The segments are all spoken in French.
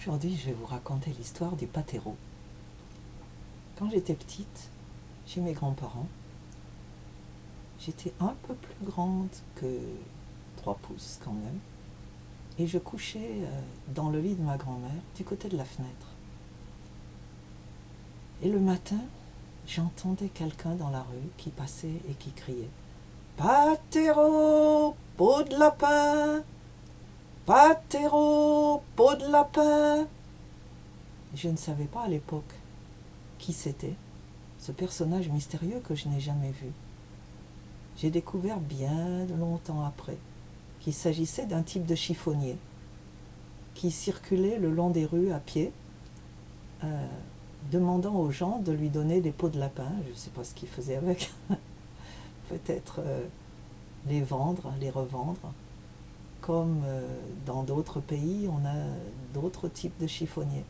Aujourd'hui, je vais vous raconter l'histoire du pâtéro. Quand j'étais petite, chez mes grands-parents, j'étais un peu plus grande que 3 pouces quand même, et je couchais dans le lit de ma grand-mère, du côté de la fenêtre. Et le matin, j'entendais quelqu'un dans la rue qui passait et qui criait « Pâtéro, peau de lapin! Pâtéro, peau de lapin !» Je ne savais pas à l'époque qui c'était, ce personnage mystérieux que je n'ai jamais vu. J'ai découvert bien longtemps après qu'il s'agissait d'un type de chiffonnier qui circulait le long des rues à pied, demandant aux gens de lui donner des peaux de lapin. Je ne sais pas ce qu'il faisait avec. Peut-être les vendre, les revendre. Comme dans d'autres pays, on a d'autres types de chiffonniers.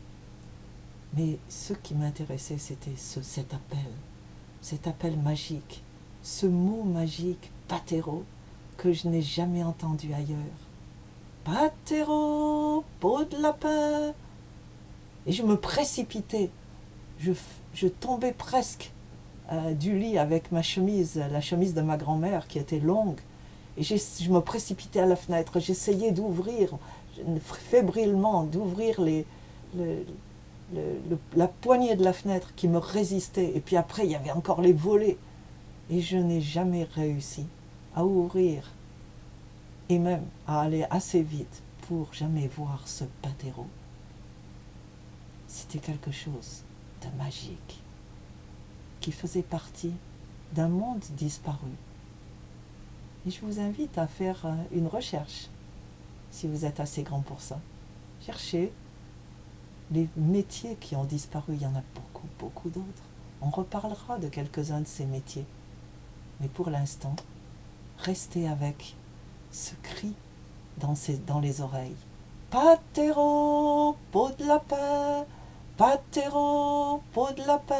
Mais ce qui m'intéressait, c'était cet appel magique, ce mot magique, pâtéro, que je n'ai jamais entendu ailleurs. Pâtéro, peau de lapin! Et je me précipitais, je tombais presque du lit avec ma chemise, la chemise de ma grand-mère qui était longue, et je me précipitais à la fenêtre, j'essayais d'ouvrir, fébrilement, d'ouvrir la poignée de la fenêtre qui me résistait, et puis après il y avait encore les volets, et je n'ai jamais réussi à ouvrir, et même à aller assez vite pour jamais voir ce pâtéro. C'était quelque chose de magique, qui faisait partie d'un monde disparu. Et je vous invite à faire une recherche, si vous êtes assez grand pour ça. Cherchez les métiers qui ont disparu, il y en a beaucoup, beaucoup d'autres. On reparlera de quelques-uns de ces métiers. Mais pour l'instant, restez avec ce cri dans les oreilles. Pâtéro, peau de lapin! Pâtéro, peau de lapin!